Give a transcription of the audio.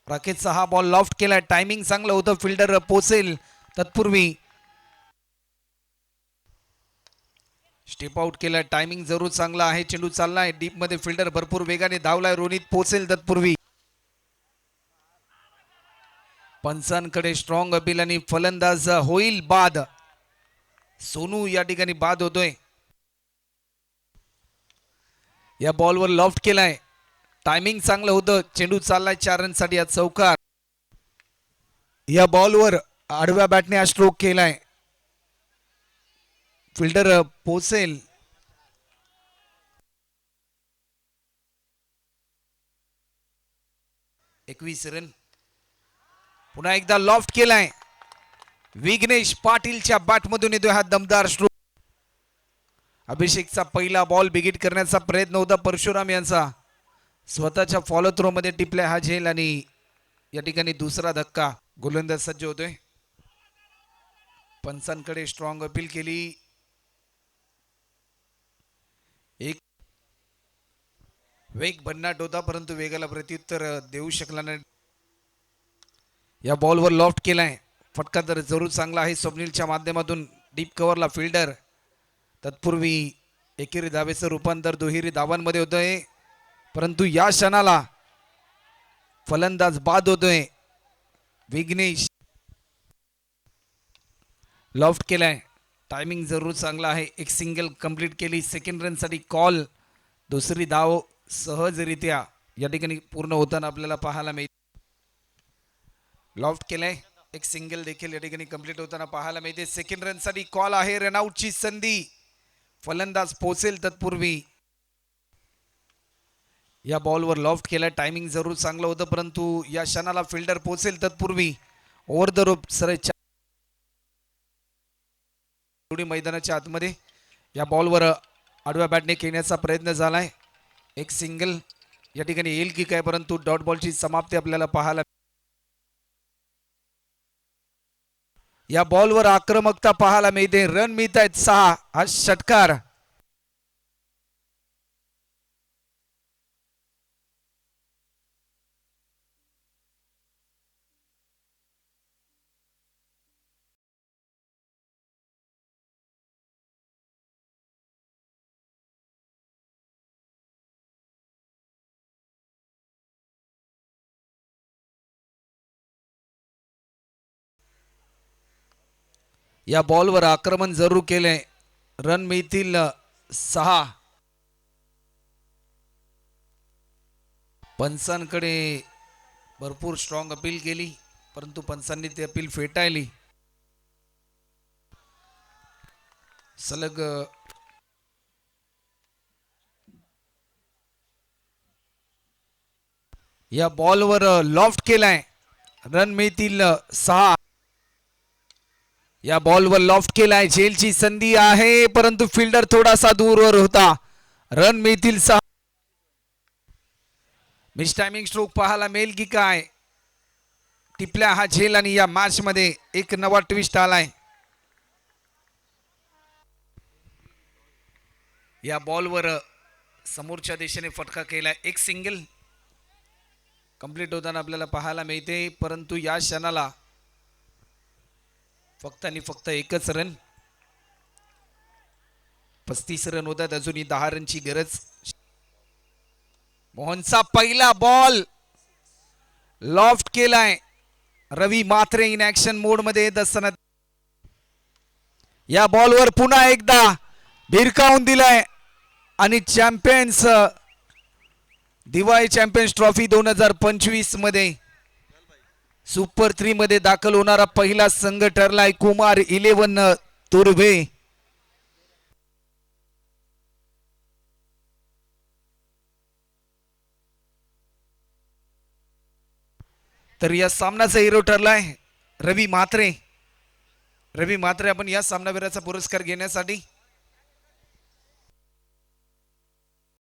राकेशचा हा ball loft केलाय. Timing चांगलं होतं. फिल्डर पोचेल तत्पूर्वी स्टेप आउट केलाय. टायमिंग जरूर चांगला आहे. चेंडू चाललाय डीप मध्ये. फिल्डर भरपूर वेगाने धावलाय. रोनित पोचेल तत्पूर्वी. पंचांकडे स्ट्रॉंग अपील आणि फलंदाज होईल बाद. सोनू या ठिकाणी बाद होतोय. या बॉलवर लॉफ्ट केलाय. टायमिंग चांगलं होतं. चेंडू चाललाय 4 रनसाठी. या चौकार. या बॉलवर आडव्या बॅटने हा स्ट्रोक केलाय. फिल्डर पोचेल. 21 रन. पुन्हा एकदा लॉफ्ट केलाय. विघ्नेश पाटीलच्या बॅटमधून येतोय हा दमदार स्ट्रोक. अभिषेकचा पहिला बॉल बिगिट करण्याचा प्रयत्न होता परशुराम यांचा. स्वतःच्या फॉलो थ्रो मध्ये टिपलाय हा झेल आणि या ठिकाणी दुसरा धक्का. गोलंदाज सज्ज होतोय. पंचांकडे स्ट्रॉंग अपील केली. एक वेग भन्नाट होता परंतु वेगाला प्रत्युत्तर देऊ शकला नाही. या बॉलवर लॉफ्ट केलाय. फटका तर जरूर चांगला आहे. स्वप्नीलच्या माध्यमातून डीप कव्हरला फिल्डर. तत्पूर्वी एकेरी धावेचं रूपांतर दुहेरी धावांमध्ये होतंय. परंतु या क्षणाला फलंदाज बाद होतोय. विघ्नेश लॉफ्ट केलाय. टायमिंग जरूर चांगला आहे. एक सिंगल कंप्लीट केली. सेकंड रनसाठी कॉल. दुसरी धाव सहजरित्या या ठिकाणी पूर्ण होताना आपल्याला पाहायला मिळते. लॉफ्ट केलाय. एक सिंगल देखील या ठिकाणी कंप्लीट होताना पाहायला मिळते. सेकंड रनसाठी कॉल आहे. रनआउटची संधी. फलंदाज पोचेल तत्पूर्वी. या बॉलवर लॉफ्ट केलाय. टायमिंग जरूर चांगलं होतं परंतु या क्षणाला फिल्डर पोचेल तत्पूर्वी ओव्हर द रोप सरळ मैदानाच्या आतमध्ये. या बॉलवर आडव्या बॅटने खेळण्याचा प्रयत्न झालाय. एक सिंगल या ठिकाणी येईल की काय परंतु डॉट बॉलची समाप्ती आपल्याला पाहायला. या बॉलवर आक्रमकता पाहायला मिळते. रन मिळत आहेत 6. हा षटकार. या बॉलवर आक्रमण जरूर केले. रन मिळतील 6. पंचांकडे भरपूर स्ट्रॉंग अपील केली परंतु पंचांनी ती अपील फेटाळली. सलग या बॉलवर लॉफ्ट केलाय. रन मिळतील 6. या बॉलवर लॉफ्ट केलाय. झेलची संधी आहे परंतु फिल्डर थोडासा दूरवर होता. रन मिळतील 6. मिस टायमिंग स्ट्रोक पाहायला मिळेल की काय. टिपल्या हा झेल आणि या मॅच मध्ये एक नवा ट्विस्ट आलाय. या बॉलवर समोरच्या दिशेने फटका केलाय. एक सिंगल कंप्लीट होताना आपल्याला पाहायला मिळते परंतु या क्षणाला फक्त आणि फक्त एकच रन. 35 रन होतात. अजूनही 10 रनची गरज. मोहनचा पहिला बॉल लॉफ्ट केलाय. रवी मात्रे इन ऍक्शन मोड मध्ये येत असताना या बॉलवर पुन्हा एकदा भिरकावून दिलाय आणि चॅम्पियन्स दिवाळी चॅम्पियन्स ट्रॉफी 2025 मध्ये सुपर 3 मध्ये दाखल होणारा पहिला संघ ठरलाय कुमार 11 तुर्भे. तर या सामन्याचा हिरो ठरलाय रवी म्हात्रे. रवी म्हात्रे आपण या सामनावीराचा पुरस्कार घेण्यासाठी